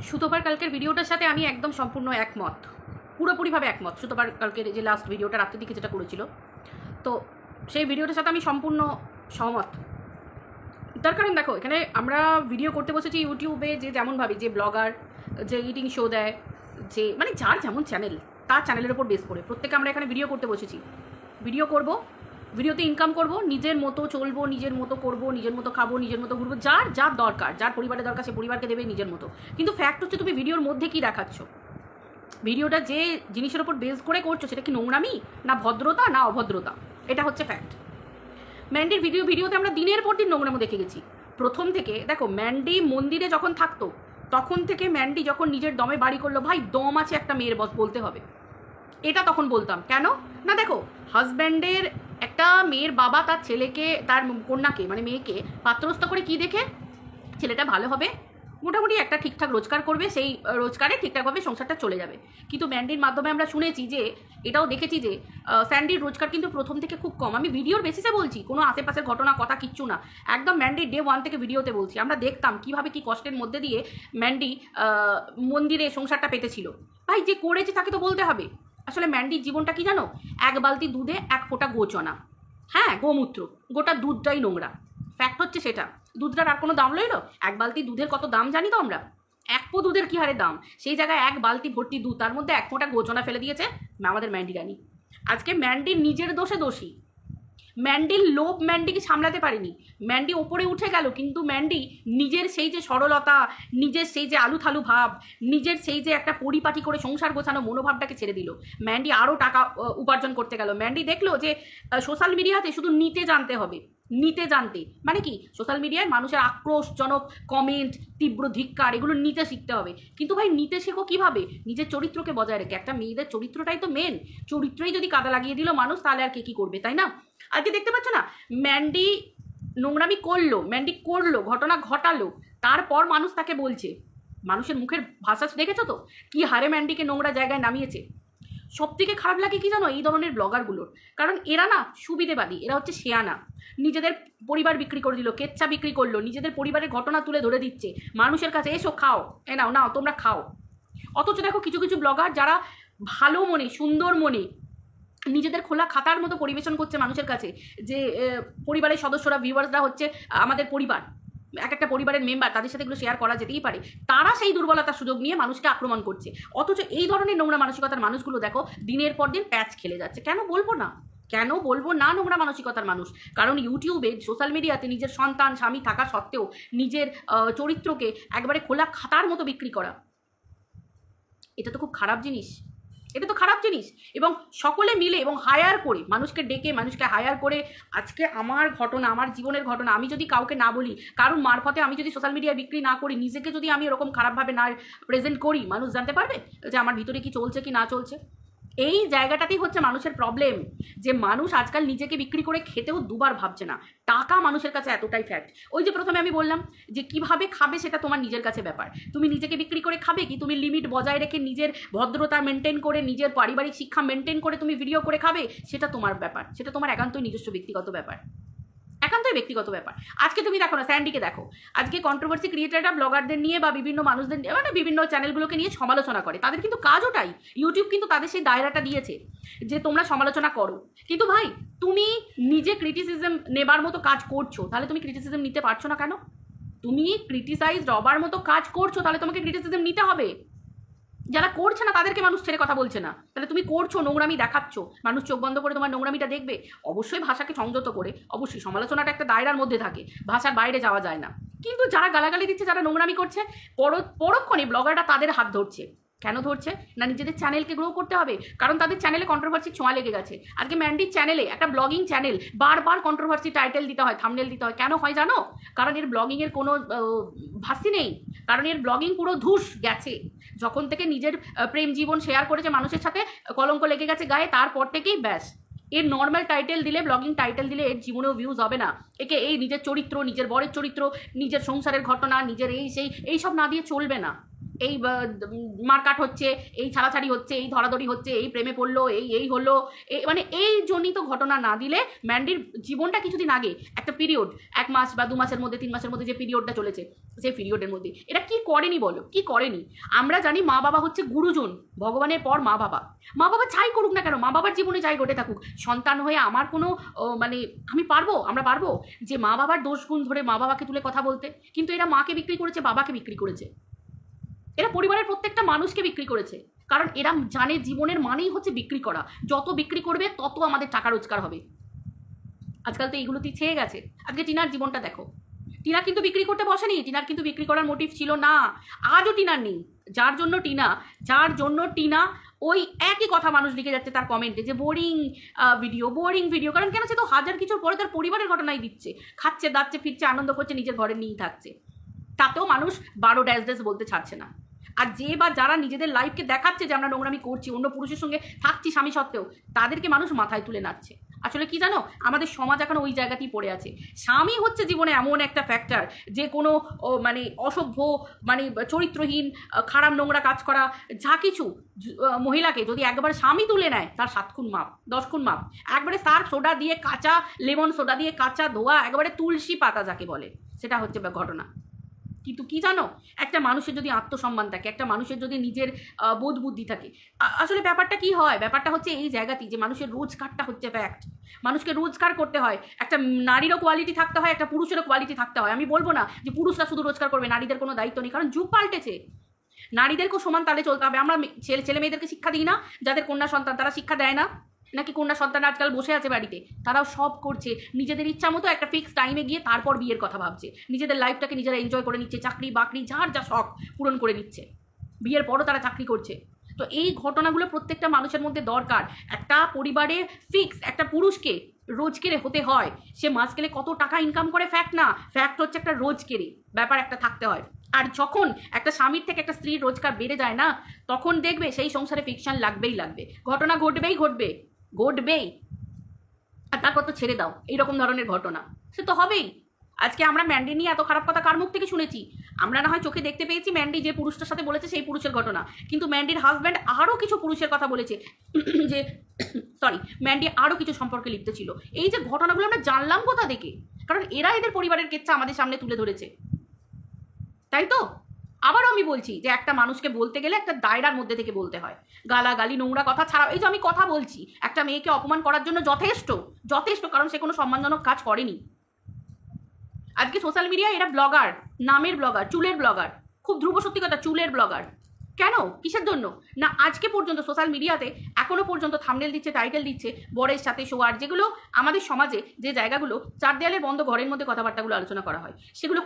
সুতোপার কালকের ভিডিওটার সাথে আমি একদম সম্পূর্ণ একমত, পুরোপুরিভাবে একমত। সুতোপার কালকের যে লাস্ট ভিডিওটা রাত্রের দিকে যেটা করেছিল, তো সেই ভিডিওটার সাথে আমি সম্পূর্ণ সহমত। তার কারণ দেখো, এখানে আমরা ভিডিও করতে বসেছি ইউটিউবে, যে যেমন ভাবি, যে ব্লগার, যে ইটিং শো দেয়, যে মানে যার যেমন চ্যানেল, তার চ্যানেলের ওপর বেস করে প্রত্যেকে আমরা এখানে ভিডিও করতে বসেছি। ভিডিও করব, ভিডিওতে ইনকাম করব, নিজের মতো চলবো, নিজের মতো করব, নিজের মতো খাবো, নিজের মতো ঘুরবো, যার যার দরকার, যার পরিবারের দরকার সে পরিবারকে দেবে নিজের মতো। কিন্তু ফ্যাক্ট হচ্ছে তুমি ভিডিওর মধ্যে কি দেখাচ্ছ, ভিডিওটা যে জিনিসের ওপর বেস করে করছো সেটা কি নোংরামি, না ভদ্রতা, না অভদ্রতা, এটা হচ্ছে ফ্যাক্ট। ম্যান্ডির ভিডিওতে আমরা দিনের পর দিন নোংরামো দেখে গেছি। প্রথম থেকে দেখো, ম্যান্ডি মন্দিরে যখন থাকতো তখন থেকে ম্যান্ডি যখন নিজের দমে বাড়ি করলো, ভাই দম আছে একটা মেয়ের, বস বলতে হবে, এটা তখন বলতাম। কেন না, দেখো হাজব্যান্ডের একটা মেয়ের বাবা তার ছেলেকে, তার কন্যাকে মানে মেয়েকে পাত্রস্থ করে কি দেখে, ছেলেটা ভালো হবে, মোটামুটি একটা ঠিকঠাক রোজগার করবে, সেই রোজগারে ঠিকঠাকভাবে সংসারটা চলে যাবে। কিন্তু ম্যান্ডির মাধ্যমে আমরা শুনেছি যে, এটাও দেখেছি যে স্যান্ডির রোজগার কিন্তু প্রথম থেকে খুব কম। আমি ভিডিওর বেসিসে বলছি, কোনো আশেপাশের ঘটনা কথা কিচ্ছু না, একদম ম্যান্ডির ডে 1 থেকে ভিডিওতে বলছি। আমরা দেখতাম কিভাবে কি কষ্টের মধ্যে দিয়ে ম্যান্ডি মন্দিরে সংসারটা পেতেছিল। ভাই যে করেছে তাকে তো বলতে হবে। আসলে ম্যান্ডির জীবনটা কি জানো, এক বালতি দুধে এক ফোঁটা গোচনা, হ্যাঁ গোমূত্র, গোটা দুধটাই নোংরা। ফ্যাক্ট হচ্ছে সেটা। দুধটার আর কোনো দাম লইল? এক বালতি দুধের কত দাম জানি তো আমরা, এক পো দুধের কী হারে দাম, সেই জায়গায় এক বালতি ভর্তি দুধ, তার মধ্যে এক ফোঁটা গোচনা ফেলে দিয়েছে আমাদের ম্যান্ডি রানী। আজকে ম্যান্ডির নিজের দোষে দোষী, ম্যান্ডির লোভ ম্যান্ডিকে সামলাতে পারেনি, ম্যান্ডি ওপরে উঠে গেল, কিন্তু ম্যান্ডি নিজের সেই যে সরলতা, নিজের সেই যে আলু থালু ভাব, নিজের সেই যে একটা পরিপাটি করে সংসার গোছানো মনোভাবটাকে ছেড়ে দিল। ম্যান্ডি আরও টাকা উপার্জন করতে গেল। ম্যান্ডি দেখলো যে সোশ্যাল মিডিয়াতে শুধু নিতে জানতে হবে, নিতে জানতে মানে কি, সোশ্যাল মিডিয়ায় মানুষের আক্রোশজনক কমেন্ট, তীব্র ধিক্কার, এগুলো নিতে শিখতে হবে। কিন্তু ভাই নিতে শেখো কীভাবে, নিজের চরিত্রকে বজায় রেখে। একটা মেয়েদের চরিত্রটাই তো মেন, চরিত্রই যদি কাদা লাগিয়ে দিল মানুষ, তাহলে আর কে কী করবে, তাই না? আজকে দেখতে পাচ্ছ না, ম্যান্ডি নোংরামি করলো, ম্যান্ডি করলো, ঘটনা ঘটালো, তারপর মানুষ তাকে বলছে, মানুষের মুখের ভাষা দেখেছো তো কি হারে ম্যান্ডিকে নোংরা জায়গায় নামিয়েছে। সব থেকে খারাপ লাগে কি জানো, এই ধরনের ব্লগারগুলোর, কারণ এরা না সুবিধেবাদী, এরা হচ্ছে শেয়ানা। নিজেদের পরিবার বিক্রি করে দিল, কেচ্ছা বিক্রি করলো, নিজেদের পরিবারের ঘটনা তুলে ধরে দিচ্ছে মানুষের কাছে, এসো খাও, এ নাও নাও তোমরা খাও। অথচ দেখো কিছু কিছু ব্লগার যারা ভালো মনে, সুন্দর মনে নিজেদের খোলা খাতার মতো পরিবেশন করছে মানুষের কাছে, যে পরিবারের সদস্যরা, ভিউয়ার্সরা হচ্ছে আমাদের পরিবার, এক একটা পরিবারের মেম্বার, তাদের সাথে এগুলো শেয়ার করা যেতেই পারে, তারা সেই দুর্বলতার সুযোগ নিয়ে মানুষকে আক্রমণ করছে। অথচ এই ধরনের নোংরা মানসিকতার মানুষগুলো দেখো দিনের পর দিন প্যাচ খেলে যাচ্ছে। কেন বলবো না, কেন বলবো না নোংরা মানসিকতার মানুষ? কারণ ইউটিউবে, সোশ্যাল মিডিয়াতে নিজের সন্তান স্বামী থাকা সত্ত্বেও নিজের চরিত্রকে একবারে খোলা খাতার মতো বিক্রি করা, এটা তো খুব খারাপ জিনিস, এটা তো খারাপ জিনিস। এবং সকলে মিলে এবং হায়ার করে, মানুষকে ডেকে, মানুষকে হায়ার করে, আজকে আমার ঘটনা, আমার জীবনের ঘটনা আমি যদি কাউকে না বলি, কারণ মারফতে আমি যদি সোশ্যাল মিডিয়ায় বিক্রি না করি, নিজেকে যদি আমি এরকম খারাপভাবে না প্রেজেন্ট করি, মানুষ জানতে পারবে যে আমার ভিতরে কি চলছে কি না চলছে। এই জায়গাটাতেই হচ্ছে মানুষের প্রবলেম, যে মানুষ আজকাল নিজেকে বিক্রি করে খেতেও দুবার ভাবছে না। টাকা মানুষের কাছে এতটাই ফ্যাক্ট। ওই যে প্রথমে আমি বললাম যে কিভাবে খাবে সেটা তোমার নিজের কাছে ব্যাপার। তুমি নিজেকে বিক্রি করে খাবে, কি তুমি লিমিট বজায় রেখে নিজের ভদ্রতা মেনটেন করে, নিজের পারিবারিক শিক্ষা মেনটেন করে তুমি ভিডিও করে খাবে, সেটা তোমার ব্যাপার, সেটা তোমার একান্তই নিজস্ব ব্যক্তিগত ব্যাপার, একান্তই ব্যক্তিগত ব্যাপার। আজকে তুমি দেখো না, স্যান্ডিকে দেখো, আজকে কন্ট্রোভার্সি ক্রিয়েটাররা ব্লগারদের নিয়ে বা বিভিন্ন মানুষদের মানে বিভিন্ন চ্যানেলগুলোকে নিয়ে সমালোচনা করে, তাদের কিন্তু কাজ ওটাই। ইউটিউব কিন্তু তাদের সেই দায়রাটা দিয়েছে যে তোমরা সমালোচনা করো। কিন্তু ভাই তুমি নিজে ক্রিটিসিজম নেবার মতো কাজ করছো, তাহলে তুমি ক্রিটিসিজম নিতে পারছো না কেন? তুমি ক্রিটিসাইজ হবার মতো কাজ করছো, তাহলে তোমাকে ক্রিটিসিজম নিতে হবে। যারা করছে না তাদেরকে মানুষ ছেড়ে কথা বলছে না, তাহলে তুমি করছো, নোংরামি দেখাচ্ছ, মানুষ চোখ বন্ধ করে তোমার নোংরামিটা দেখবে। অবশ্যই ভাষাকে সংযত করে, অবশ্যই সমালোচনাটা একটা দায়রার মধ্যে থাকে, ভাষার বাইরে যাওয়া যায় না। কিন্তু যারা গালাগালি দিচ্ছে, যারা নোংরামি করছে, পরক্ষণে ব্লগাররা তাদের হাত ধরছে। কেন ধরছে না, নিজেদের চ্যানেলকে গ্রো করতে হবে, কারণ তাদের চ্যানেলে কন্ট্রোভার্সি ছোঁয়া লেগে গেছে। আজকে ম্যান্ডির চ্যানেলে, একটা ব্লগিং চ্যানেল, বারবার কন্ট্রোভার্সি টাইটেল দিতে হয়, থাম্বনেল দিতে হয়। কেন হয় জানো? কারণ এর ব্লগিংয়ের কোনো ভাষি নেই, কারণ এর ব্লগিং পুরো ধূস গেছে। যখন থেকে নিজের প্রেম জীবন শেয়ার করেছে মানুষের সাথে, কলঙ্ক লেগে গেছে গায়ে, তারপর থেকেই ব্যাস এর নর্মাল টাইটেল দিলে, ব্লগিং টাইটেল দিলে এর জীবনেও ভিউজ হবে না। একে এই নিজের চরিত্র, নিজের বরের চরিত্র, নিজের সংসারের ঘটনা, নিজের এই সেই এইসব না দিয়ে চলবে না। এই মারকাট হচ্ছে, এই ছাড়াছাড়ি হচ্ছে, এই ধরাধরি হচ্ছে, এই প্রেমে পড়লো, এই হলো, মানে এই জনিত ঘটনা না দিলে ম্যান্ডির জীবনটা কিছুদিন আগে একটা পিরিয়ড 1 মাস বা 2 মাসের মধ্যে 3 মাসের মধ্যে যে পিরিয়ডটা চলেছে, সেই পিরিয়ডের মধ্যে এটা কি করেনি বলো, কি করেনি? আমরা জানি মা বাবা হচ্ছে গুরুজন, ভগবানের পর মা বাবা। মা বাবা যাই করুক না কেন, মা বাবার জীবনে যাই ঘটে থাকুক, সন্তান হয়ে আমার কোনো মানে আমরা পারবো যে মা বাবার দোষ গুণ ধরে মা বাবাকে তুলে কথা বলতে? কিন্তু এরা মাকে বিক্রি করেছে, বাবাকে বিক্রি করেছে, এরা পরিবারের প্রত্যেকটা মানুষকে বিক্রি করেছে। কারণ এরা জানে জীবনের মানেই হচ্ছে বিক্রি করা, যত বিক্রি করবে তত আমাদের টাকা রোজগার হবে। আজকাল তো এইগুলোতেই ছেয়ে গেছে। আজকে টিনার জীবনটা দেখো, টিনা কিন্তু বিক্রি করতে বসেনি, টিনার কিন্তু বিক্রি করার মোটিভ ছিল না, আজও টিনার নেই। যার জন্য টিনা ওই একই কথা মানুষ লিখে যাচ্ছে তার কমেন্টে যে বোরিং ভিডিও। কারণ কেন, সে তো হাজার কিছুর পরে তার পরিবারের ঘটনাই দিচ্ছে, খাচ্ছে দাচ্ছে ফিরছে আনন্দ করছে, নিজের ঘরে নিয়েই থাকছে, তাতেও মানুষ 12 ড্যাশ বলতে ছাড়ছে না। আর যে বা যারা নিজেদের লাইফকে দেখাচ্ছে যে আমরা নোংরামি করছি, অন্য পুরুষের সঙ্গে থাকছি স্বামী সত্ত্বেও, তাদেরকে মানুষ মাথায় তুলে নাচছে। আসলে কি জানো, আমাদের সমাজ এখন ওই জায়গাতেই পড়ে আছে। স্বামী হচ্ছে জীবনে এমন একটা ফ্যাক্টর যে কোনো মানে অসভ্য, মানে চরিত্রহীন, খারাপ নোংরা কাজ করা যা কিছু মহিলাকে যদি একবার স্বামী তুলে নেয়, তার 7 খুন মাপ 10 খুন মাপ। একবারে সার্ফ সোডা দিয়ে কাঁচা, লেমন সোডা দিয়ে কাঁচা ধোয়া, একবারে তুলসী পাতা যাকে বলে, সেটা হচ্ছে ঘটনা। কিন্তু কি জানো, একটা মানুষের যদি আত্মসম্মান থাকে, একটা মানুষের যদি নিজের বোধ বুদ্ধি থাকে, আসলে ব্যাপারটা কি হয়, ব্যাপারটা হচ্ছে এই জায়গাতেই যে মানুষের রোজগারটা হচ্ছে ফ্যাক্ট। মানুষকে রোজগার করতে হয়, একটা নারীরও কোয়ালিটি থাকতে হয়, একটা পুরুষেরও কোয়ালিটি থাকতে হয়। আমি বলবো না যে পুরুষরা শুধু রোজগার করবে, নারীদের কোনো দায়িত্ব নেই, কারণ যুগ পাল্টেছে। নারীদেরকেও সমান তালে চলতে হবে। আমরা ছেলে মেয়েদেরকে শিক্ষা দিই না, যাদের কন্যা সন্তান তারা শিক্ষা দেয় না নাকি? কন্যা সন্তান আজকাল বসে আছে বাড়িতে, তারাও সব করছে নিজেদের ইচ্ছা মতো, একটা ফিক্স টাইমে গিয়ে তারপর বিয়ের কথা ভাবছে, নিজেদের লাইফটাকে নিজেরা এনজয় করে নিচ্ছে, চাকরি বাকরি যার যা শখ পূরণ করে নিচ্ছে, বিয়ের পরও তারা চাকরি করছে। তো এই ঘটনাগুলো প্রত্যেকটা মানুষের মধ্যে দরকার। একটা পরিবারে ফিক্স একটা পুরুষকে রোজকেরে হতে হয়, সে মাস গেলে কত টাকা ইনকাম করে ফ্যাক্ট না, ফ্যাক্ট হচ্ছে একটা রোজকেরে ব্যাপার একটা থাকতে হয়। আর যখন একটা স্বামীর থেকে একটা স্ত্রীর রোজগার বেড়ে যায় না, তখন দেখবে সেই সংসারে ফিকশন লাগবেই, ঘটনা ঘটবেই। আর তারপর তো ছেড়ে দাও এইরকম ধরনের ঘটনা, সে তো হবেই। আজকে আমরা ম্যান্ডি নিয়ে এত খারাপ কথা কার মুখ থেকে শুনেছি? আমরা না হয় চোখে দেখতে পেয়েছি ম্যান্ডি যে পুরুষটার সাথে বলেছে সেই পুরুষের ঘটনা, কিন্তু ম্যান্ডির হাজব্যান্ড আরও কিছু পুরুষের কথা বলেছে যে ম্যান্ডি আরও কিছু সম্পর্কে লিপ্ত ছিল। এই যে ঘটনাগুলো আমরা জানলাম কোথা থেকে? কারণ এরা এদের পরিবারের কেচ্ছা আমাদের সামনে তুলে ধরেছে, তাই তো? আবারও আমি বলছি যে একটা মানুষকে বলতে গেলে একটা দায়রার মধ্যে থেকে বলতে হয়। গালাগালি নোংরা কথা ছাড়া, এই যে আমি কথা বলছি, একটা মেয়েকে অপমান করার জন্য যথেষ্ট, কারণ সে কোনো সম্মানজনক কাজ করেনি। আজকে সোশ্যাল মিডিয়ায় এরা ব্লগার, নামের ব্লগার, চুলের ব্লগার, খুব ধ্রুব সত্যি কথা, চুলের ব্লগার। কেন, কিসের জন্য না? আজকে পর্যন্ত সোশ্যাল মিডিয়াতে এখনো পর্যন্ত থাম্বনেল দিচ্ছে, টাইটেল দিচ্ছে, বরের সাথে শোয়ার, যেগুলো আমাদের সমাজে যে জায়গাগুলো 4 দেয়ালের বন্ধ ঘরের মধ্যে কথাবার্তাগুলো আলোচনা করা হয়, সেগুলো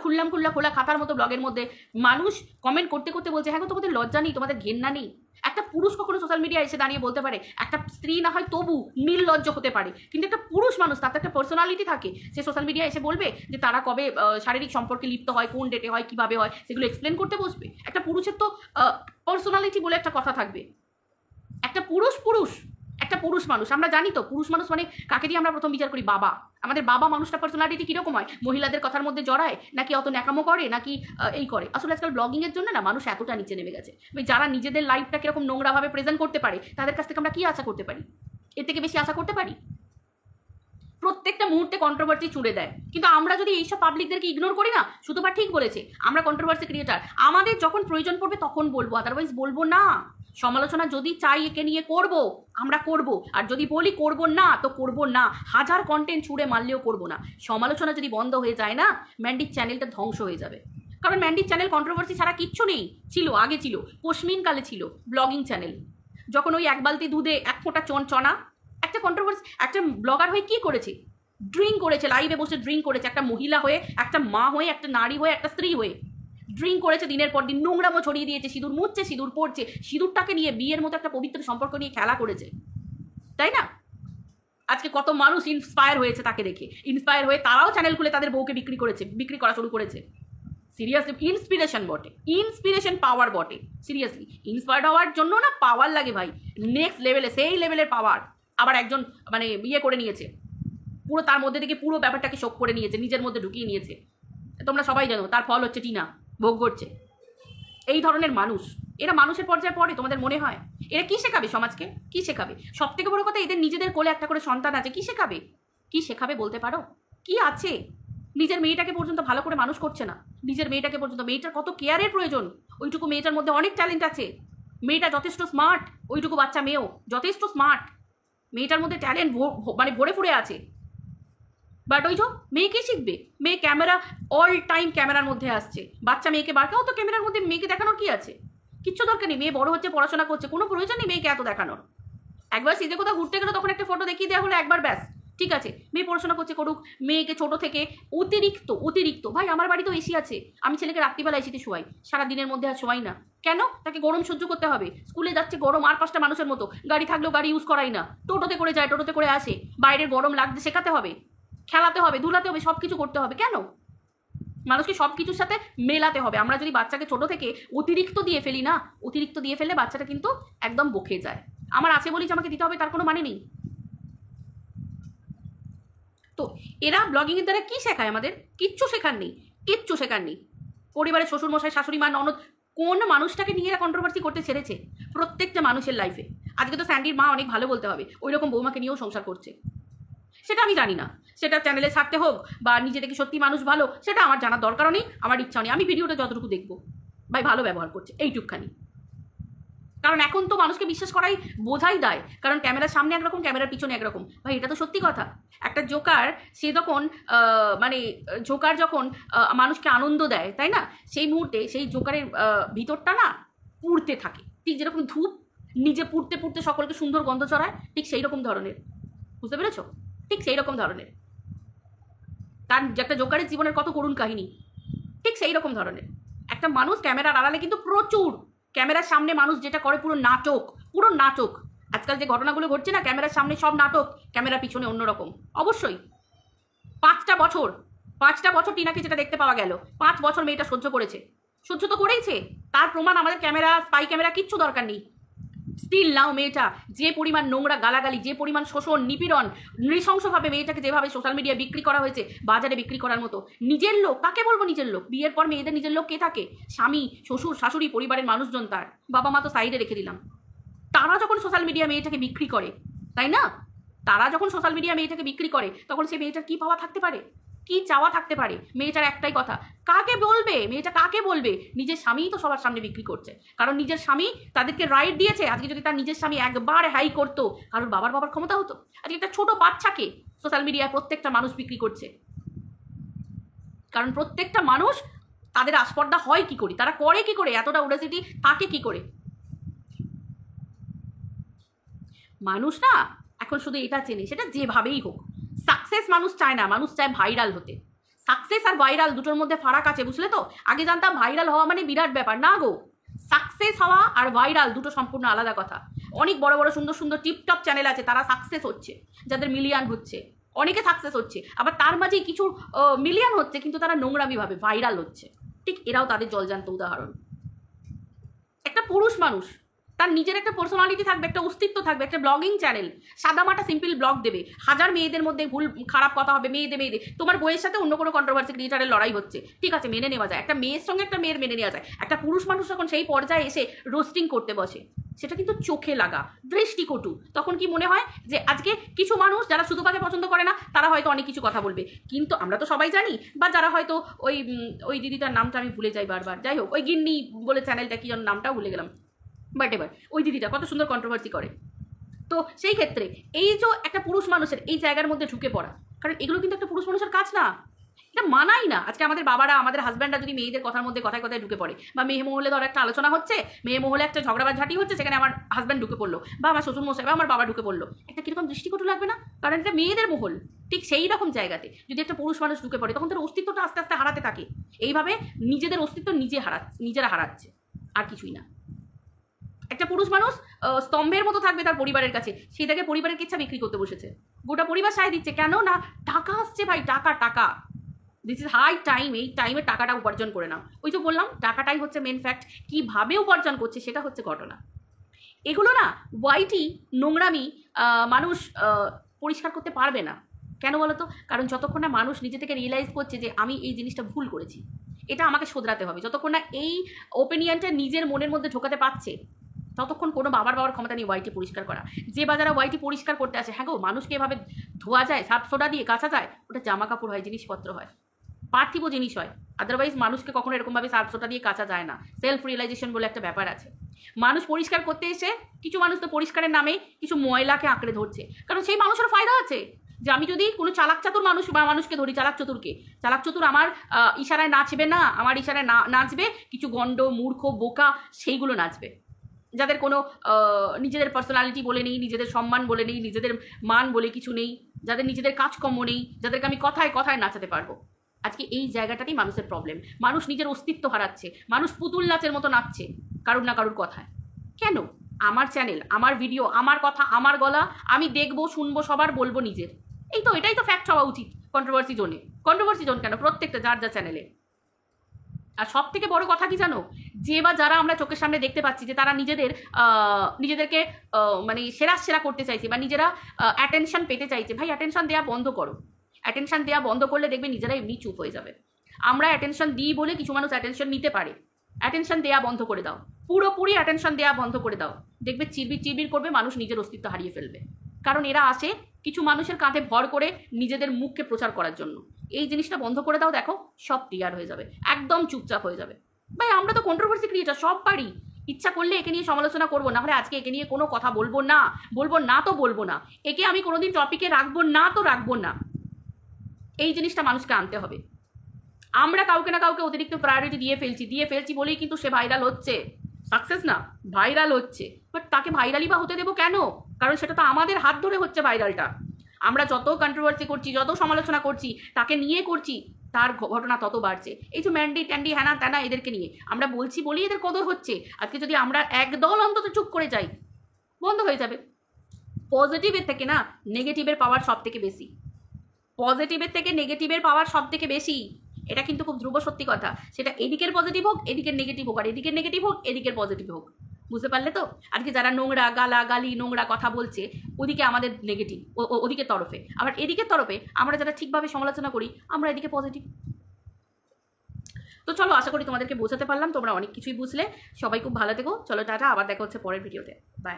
খোলা খাতার মতো ব্লগের মধ্যে মানুষ কমেন্ট করতে বলছে, হ্যাঁ গো, তোমাদের লজ্জা নেই, তোমাদের ঘেন্না নেই? একটা পুরুষ কখনো সোশ্যাল মিডিয়ায় এসে দাঁড়িয়ে বলতে পারে? একটা স্ত্রী না হয় তবু নির্লজ্জ হতে পারে, কিন্তু একটা পুরুষ মানুষ, তার তো একটা পার্সোনালিটি থাকে, সে সোশ্যাল মিডিয়ায় এসে বলবে যে তারা কবে শারীরিক সম্পর্কে লিপ্ত হয়, কোন ডেটে হয়, কিভাবে হয়, সেগুলো এক্সপ্লেন করতে বসবে? একটা পুরুষের তো পার্সোনালিটি বলে একটা কথা থাকবে। একটা পুরুষ মানুষ, আমরা জানি তো পুরুষ মানুষ মানে কাকে দিয়ে আমরা প্রথম বিচার করি? বাবা। আমাদের বাবা মানুষটা পার্সোনালিটি কীরকম হয়? মহিলাদের কথার মধ্যে জড়ায় নাকি অত ন্যাকামো করে নাকি এই করে? আসলে আজকাল ব্লগিংয়ের জন্য না মানুষ এতটা নিচে নেমে গেছে, যারা নিজেদের লাইফটা কীরকম নোংরাভাবে প্রেজেন্ট করতে পারে তাদের কাছ থেকে আমরা কী আশা করতে পারি? এর থেকে বেশি আশা করতে পারি? প্রত্যেকটা মুহূর্তে কন্ট্রোভার্সি ছুড়ে দেয়, কিন্তু আমরা যদি এইসব পাবলিকদেরকে ইগনোর করি না, সুতপা ঠিক বলেছে, আমরা কন্ট্রোভার্সি ক্রিয়েটার, আমাদের যখন প্রয়োজন পড়বে তখন বলবো, আদারওয়াইজ বলবো না। সমালোচনা যদি চাই একে নিয়ে করব, আমরা করব, আর যদি বলি করব না তো করব না, হাজার কন্টেন্ট ছুঁড়ে মারলেও করব না। সমালোচনা যদি বন্ধ হয়ে যায় না, ম্যান্ডির চ্যানেলটা ধ্বংস হয়ে যাবে। কারণ ম্যান্ডির চ্যানেল কন্ট্রোভার্সি ছাড়া কিচ্ছু নেই, আগে ছিল, কোশমিন কালে ছিল ব্লগিং চ্যানেল, যখন ওই 1 বালতি দুধে 1 ফোঁটা চনা, একটা কন্ট্রোভার্সি, একটা ব্লগার হয়ে কি করেছে? ড্রিঙ্ক করেছে, লাইভে বসে ড্রিঙ্ক করেছে, একটা মহিলা হয়ে, একটা মা হয়ে, একটা নারী হয়ে, একটা স্ত্রী হয়ে ড্রিঙ্ক করেছে, দিনের পর দিন নোংরামো ছড়িয়ে দিয়েছে, সিঁদুর মুছছে, সিঁদুর পড়ছে, সিঁদুরটাকে নিয়ে বিয়ের মতো একটা পবিত্র সম্পর্ক নিয়ে খেলা করেছে, তাই না? আজকে কত মানুষ ইন্সপায়ার হয়েছে তাকে দেখে, ইন্সপায়ার হয়ে তারাও চ্যানেল খুলে তাদের বউকে বিক্রি করা শুরু করেছে। সিরিয়াসলি ইন্সপিরেশন বটে, ইন্সপিরেশন পাওয়ার বটে। সিরিয়াসলি ইন্সপায়ার্ড হওয়ার জন্য না পাওয়ার লাগে ভাই, নেক্সট লেভেলে, সেই লেভেলের পাওয়ার। আবার একজন মানে বিয়ে করে নিয়েছে, পুরো তার মধ্যে থেকে পুরো ব্যাপারটাকে শোক করে নিয়েছে, নিজের মধ্যে ঢুকিয়ে নিয়েছে। তোমরা সবাই জানো তার ফল হচ্ছে টিনা ভোগ করছে। এই ধরনের মানুষ, এরা মানুষের পর্যায়ে পড়ে তোমাদের মনে হয়? এরা কি শেখাবে সমাজকে? কি শেখাবে? সব থেকে বড় কথা, এদের নিজেদের কোলে একটা করে সন্তান আছে, কি শেখাবে? কি শেখাবে বলতে পারো? কি আছে? নিজের মেয়েটাকে পর্যন্ত ভালো করে মানুষ করছে না, নিজের মেয়েটাকে পর্যন্ত, মেয়েটার কত কেয়ারের প্রয়োজন, ওইটুকু মেয়েটার মধ্যে অনেক ট্যালেন্ট আছে, মেয়েটা যথেষ্ট স্মার্ট, ওইটুকু বাচ্চা মেয়েও যথেষ্ট স্মার্ট, মেয়েটার মধ্যে ট্যালেন্ট মানে ভরে ফুরে আছে। বাট ওই যে মেয়ে কি শিখবে? মেয়ে ক্যামেরা, অল টাইম ক্যামেরার মধ্যে আসছে, বাচ্চা মেয়েকে বারকাও তো ক্যামেরার মধ্যে, মেয়েকে দেখানোর কি আছে? কিচ্ছু দরকার নেই, মেয়ে বড় হচ্ছে, পড়াশোনা করছে, কোনো প্রয়োজন নেই মেয়েকে এত দেখানোর। একবার সিজে কোথাও ঘুরতে গেলে তখন একটা ফটো দেখিয়ে দেওয়া হলো একবার, ব্যাস, ঠিক আছে, মেয়ে পড়াশোনা করছে, করুক। মেয়েকে ছোট থেকে অতিরিক্ত ভাই, আমার বাড়িতেও এসি আছে, আমি ছেলেকে রাত্রিবেলা এসিতে শোয়াই, সারা দিনের মধ্যে আর শোয়াই না। কেন? তাকে গরম সহ্য করতে হবে, স্কুলে যাচ্ছে গরম, আর 5টা মানুষের মতো, গাড়ি থাকলেও গাড়ি ইউজ করাই না, টোটোতে করে যায়, টোটোতে করে আসে, বাইরের গরম লাগতে শেখাতে হবে, খেলাতে হবে, ধুলাতে হবে, সব কিছু করতে হবে। কেন? মানুষকে সব কিছুর সাথে মেলাতে হবে। আমরা যদি বাচ্চাকে ছোট থেকে অতিরিক্ত দিয়ে ফেলি না, অতিরিক্ত দিয়ে ফেললে বাচ্চাটা কিন্তু একদম বকে যায়। আমার আছে বলি যে আমাকে দিতে হবে তার কোনো মানে নেই। তো এরা ব্লগিংয়ের দ্বারা কি শেখায় আমাদের? কিচ্ছু শেখার নেই, কিচ্ছু শেখার নেই। পরিবারের শ্বশুরমশাই, শাশুড়ি মা, ননদ, কোন মানুষটাকে নিয়ে এরা কন্ট্রোভার্সি করতে ছেড়েছে? প্রত্যেকটা মানুষের লাইফে। আজকে তো স্যান্ডির মা অনেক ভালো বলতে হবে, ওই রকম বৌমাকে নিয়েও সংসার করছে। সেটা আমি জানি না, সেটা চ্যানেলে ছাড়তে হোক বা নিজে থেকে সত্যি মানুষ ভালো, সেটা আমার জানার দরকারও নেই, আমার ইচ্ছাও নেই। আমি ভিডিওটা যতটুকু দেখবো, ভাই ভালো ব্যবহার করছে এইটুকখানি। কারণ এখন তো মানুষকে বিশ্বাস করাই বোঝাই দেয়, কারণ ক্যামেরার সামনে একরকম, ক্যামেরার পিছনে একরকম। ভাই এটা তো সত্যি কথা। একটা জোকার, সে যখন মানে জোকার যখন মানুষকে আনন্দ দেয়, তাই না, সেই মুহূর্তে সেই জোকারের ভিতরটা না পুড়তে থাকে, ঠিক যেরকম ধূপ নিজে পুড়তে পুড়তে সকলকে সুন্দর গন্ধ ছড়ায়, ঠিক সেই রকম ধরনের। বুঝতে পেরেছো? ঠিক সেই রকম ধরনের। তার একটা জোকারের জীবনের কত করুণ কাহিনী, ঠিক সেই রকম ধরনের। একটা মানুষ ক্যামেরার আড়ালে কিন্তু প্রচুর, ক্যামেরার সামনে মানুষ যেটা করে পুরো নাটক, পুরো নাটক। আজকাল যে ঘটনাগুলো ঘটছে না, ক্যামেরার সামনে সব নাটক, ক্যামেরার পিছনে অন্যরকম। অবশ্যই 5টা বছর টিনাকে যেটা দেখতে পাওয়া গেল, 5 বছর মেয়েটা সহ্য করেছে, সহ্য তো করেইছে, তার প্রমাণ আমাদের ক্যামেরা, স্পাই ক্যামেরা কিচ্ছু দরকার নেই। স্টিল নাও মেয়েটা যে পরিমাণ নোংরা গালাগালি, যে পরিমাণ শোষণ, নিপীড়ন, নৃশংসভাবে মেয়েটাকে যেভাবে সোশ্যাল মিডিয়ায় বিক্রি করা হয়েছে, বাজারে বিক্রি করার মতো। নিজের লোক, কাকে বলবো নিজের লোক? বিয়ের পর মেয়েদের নিজের লোক কে থাকে? স্বামী, শ্বশুর, শাশুড়ি, পরিবারের মানুষজন, তার বাবা মা তো সাইডে রেখে দিলাম। তারা যখন সোশ্যাল মিডিয়া মেয়েটাকে বিক্রি করে, তাই না, তারা যখন সোশ্যাল মিডিয়া মেয়েটাকে বিক্রি করে, তখন সে মেয়েটার কি পাওয়া থাকতে পারে, কি চাওয়া থাকতে পারে? মেয়েটার একটাই কথা, কাকে বলবে? মেয়েটা কাকে বলবে? নিজের স্বামীই তো সবার সামনে বিক্রি করছে, কারণ নিজের স্বামী তাদেরকে রাইট দিয়েছে। আজকে যদি তার নিজের স্বামী একবার হাই করতো, কারণ বাবার ক্ষমতা হতো, আজকে একটা ছোট বাচ্চাকে সোশ্যাল মিডিয়ায় প্রত্যেকটা মানুষ বিক্রি করছে। কারণ প্রত্যেকটা মানুষ, তাদের আস্পর্ধা হয় কি করে, তারা করে কি করে, এতটা ওডাসিটি থাকে কি করে? মানুষ না এখন শুধু এটা চেনে, সেটা যেভাবেই হোক। সাকসেস মানুষ চায় না, মানুষ চায় ভাইরাল হতে। সাকসেস আর ভাইরাল দুটোর মধ্যে ফারাক আছে, বুঝলে তো? আগে জানতাম ভাইরাল হওয়া মানে বিরাট ব্যাপার, না গো। সাকসেস হওয়া আর ভাইরাল দুটো সম্পূর্ণ আলাদা কথা। অনেক বড় বড় সুন্দর সুন্দর টিপটপ চ্যানেল আছে, তারা সাকসেস হচ্ছে, যাদের মিলিয়ন হচ্ছে, অনেকে সাকসেস হচ্ছে, আবার তার মাঝেই কিছু মিলিয়ন হচ্ছে কিন্তু তারা নোংরামিভাবে ভাইরাল হচ্ছে। ঠিক এরাও তাদের জলজান্ত উদাহরণ। একটা পুরুষ মানুষ, তার নিজের একটা পার্সোনালিটি থাকবে, একটা অস্তিত্ব থাকবে, একটা ব্লগিং চ্যানেল, সাদামাটা সিম্পল ব্লগ দেবে, হাজার মেয়েদের মধ্যে ভুল খারাপ কথা হবে, মেয়েদের তোমার বইয়ের সাথে অন্য কোনো কন্ট্রোভার্সি ক্রিয়েটারের লড়াই হচ্ছে, ঠিক আছে, মেনে নেওয়া যায়, একটা মেয়ের সঙ্গে একটা মেয়ের মেনে নেওয়া যায়। একটা পুরুষ মানুষ যখন সেই পর্যায়ে এসে রোস্টিং করতে বসে, সেটা কিন্তু চোখে লাগা, দৃষ্টিকটু। তখন কি মনে হয় যে আজকে কিছু মানুষ যারা সুতপাকে পছন্দ করে না, তারা হয়তো অনেক কিছু কথা বলবে, কিন্তু আমরা তো সবাই জানি, বা যারা হয়তো ওই দিদিটার নামটা আমি ভুলে যাই বারবার, যাই হোক, ওই গিন্নি বলে চ্যানেলটা কি যেন, নামটাও ভুলে গেলাম, বাট এবার ওই দিদিটা কত সুন্দর কন্ট্রোভার্সি করে। তো সেই ক্ষেত্রে এই যে একটা পুরুষ মানুষের এই জায়গার মধ্যে ঢুকে পড়া, কারণ এগুলো কিন্তু একটা পুরুষ মানুষের কাজ না, এটা মানাই না। আজকে আমাদের বাবারা, আমাদের হাজব্যান্ডরা যদি মেয়েদের কথার মধ্যে কথায় কথায় ঢুকে পড়ে, বা মেয়ে মহলে ধর একটা আলোচনা হচ্ছে, মেয়ে মহলে একটা ঝগড়াঝাটি হচ্ছে, সেখানে আমার হাজব্যান্ড ঢুকে পড়লো, বা আমার শ্বশুর মশাই বা আমার বাবা ঢুকে পড়লো, একটা কিরকম দৃষ্টিকটু লাগবে না? কারণ এটা মেয়েদের মহল। ঠিক সেই রকম জায়গাতে যদি একটা পুরুষ মানুষ ঢুকে পড়ে, তখন তার অস্তিত্বটা আস্তে আস্তে হারাতে থাকে। এইভাবে নিজেদের অস্তিত্ব নিজেরা হারাচ্ছে, আর কিছুই না। একটা পুরুষ মানুষ স্তম্ভের মতো থাকবে তার পরিবারের কাছে, সেই থেকে পরিবারের ইচ্ছা বিক্রি করতে বসেছে, গোটা পরিবার সায় দিচ্ছে, কেন না? টাকা আসছে ভাই, টাকা টাকা। দিস ইজ হাই টাইম, এই টাইমে টাকাটা উপার্জন করে নাও। ওই যে বললাম, টাকাটাই হচ্ছে মেন ফ্যাক্ট, কীভাবে উপার্জন করছে সেটা হচ্ছে ঘটনা। এগুলো না ওয়াইটি নোংরামি মানুষ পরিষ্কার করতে পারবে না। কেন বলো তো? কারণ যতক্ষণ না মানুষ নিজে থেকে রিয়েলাইজ করছে যে আমি এই জিনিসটা ভুল করেছি, এটা আমাকে শোধরাতে হবে। যতক্ষণ না এই ওপিনিয়নটা নিজের মনের মধ্যে ঢোকাতে পারছে, ততক্ষণ কোনো বাবার ক্ষমতা নেই ওয়াইটি পরিষ্কার করা। যে বাজারা ওয়াইটি পরিষ্কার করতে আসে, হ্যাঁ গো, মানুষকে এভাবে ধোয়া যায়, সার্ফ সোডা দিয়ে কাচা যায়, ওটা জামা কাপড় হয়, জিনিসপত্র হয়, পার্থিব জিনিস হয়। আদারওয়াইজ মানুষকে কখনো এরকমভাবে সার্ফ সোডা দিয়ে কাচা যায় না। সেলফ রিয়েলাইজেশন বলে একটা ব্যাপার আছে। মানুষ পরিষ্কার করতে এসে কিছু মানুষ তো পরিষ্কারের নামে কিছু ময়লাকে আঁকড়ে ধরছে, কারণ সেই মানুষের ফায়দা আছে। যে আমি যদি কোনো চালাক চাতুর মানুষ বা মানুষকে ধরি, চালাক চতুর আমার ইশারায় নাচবে না, আমার ইশারায় নাচবে কিছু গন্ড, মূর্খ, বোকা, সেইগুলো নাচবে, যাদের কোনো নিজেদের পার্সোনালিটি বলে নেই, নিজেদের সম্মান বলে নেই, নিজেদের মান বলে কিছু নেই, যাদের নিজেদের কাজকর্ম নেই, যাদেরকে আমি কথায় কথায় নাচাতে পারবো। আজকে এই জায়গাটাতেই মানুষের প্রবলেম। মানুষ নিজের অস্তিত্ব হারাচ্ছে, মানুষ পুতুল নাচের মতো নাচছে কারুর না কারুর কথায়। কেন? আমার চ্যানেল, আমার ভিডিও, আমার কথা, আমার গলা, আমি দেখবো, শুনবো, সবার বলবো নিজের। এটাই তো ফ্যাক্ট হওয়া উচিত। কন্ট্রোভার্সি জোন কেন? প্রত্যেকটা যার যা চ্যানেলে। আর সব থেকে বড় কথা কি জানো, যে বা যারা আমরা চোখের সামনে দেখতে পাচ্ছি যে তারা নিজেদেরকে মানে সেরা করতে চাইছে বা নিজেরা অ্যাটেনশন পেতে চাইছে, ভাই অ্যাটেনশন দেওয়া বন্ধ করো। অ্যাটেনশন দেওয়া বন্ধ করলে দেখবে নিজেরা এমনি চুপ হয়ে যাবে। আমরা অ্যাটেনশন দিই বলে কিছু মানুষ অ্যাটেনশন নিতে পারে। অ্যাটেনশন দেওয়া বন্ধ করে দাও, পুরোপুরি অ্যাটেনশন দেওয়া বন্ধ করে দাও, দেখবে চিরবির করবে, মানুষ নিজের অস্তিত্ব হারিয়ে ফেলবে। কারণ এরা আসে কিছু মানুষের কাঁধে ভর করে নিজেদের মুখকে প্রচার করার জন্য। এই জিনিসটা বন্ধ করে দাও, দেখো সব ক্লিয়ার হয়ে যাবে, একদম চুপচাপ হয়ে যাবে। ভাই আমরা তো কন্ট্রোভার্সি ক্রিয়েটার, সব পারি। ইচ্ছা করলে একে নিয়ে সমালোচনা করবো, না হলে আজকে একে নিয়ে কোনো কথা বলবো না, তো বলবো না। একে আমি কোনোদিন টপিকে রাখবো না। এই জিনিসটা মানুষকে আনতে হবে। আমরা কাউকে না কাউকে অতিরিক্ত প্রায়োরিটি দিয়ে ফেলছি বলেই কিন্তু সে ভাইরাল হচ্ছে। সাকসেস না, ভাইরাল হচ্ছে। বাট তাকে ভাইরালই বা হতে দেবো কেন? কারণ সেটা তো আমাদের হাত ধরে হচ্ছে ভাইরালটা। আমরা যত কন্ট্রোভার্সি করছি, যত সমালোচনা করছি, তাকে নিয়ে করছি, তার ঘটনা তত বাড়ছে। এই যে ম্যান্ডি ট্যান্ডি হ্যানা ত্যানা এদেরকে নিয়ে আমরা বলছি বলেই এদের কদর হচ্ছে। আজকে যদি আমরা একদল অন্তত চুপ করে যাই, বন্ধ হয়ে যাবে। পজিটিভের থেকে না নেগেটিভের পাওয়ার সব থেকে বেশি। পজিটিভের থেকে নেগেটিভের পাওয়ার সব থেকে বেশি। এটা কিন্তু খুব ধ্রুব সত্যি কথা। সেটা এদিকের পজিটিভ হোক, এদিকের নেগেটিভ হোক, আর এদিকের নেগেটিভ হোক, এদিকের পজিটিভ হোক। বুঝতে পারলে তো? আজকে যারা নোংরা গালাগালি নোংরা কথা বলছে, ওদিকে আমাদের নেগেটিভ, ওদিকের তরফে। আবার এদিকের তরফে আমরা যারা ঠিকভাবে সমালোচনা করি, আমরা এদিকে পজিটিভ। তো চলো, আশা করি তোমাদেরকে বোঝাতে পারলাম, তোমরা অনেক কিছুই বুঝলে। সবাই খুব ভালো থেকো। চলো টাটা, আবার দেখা হচ্ছে পরের ভিডিওতে। বাই।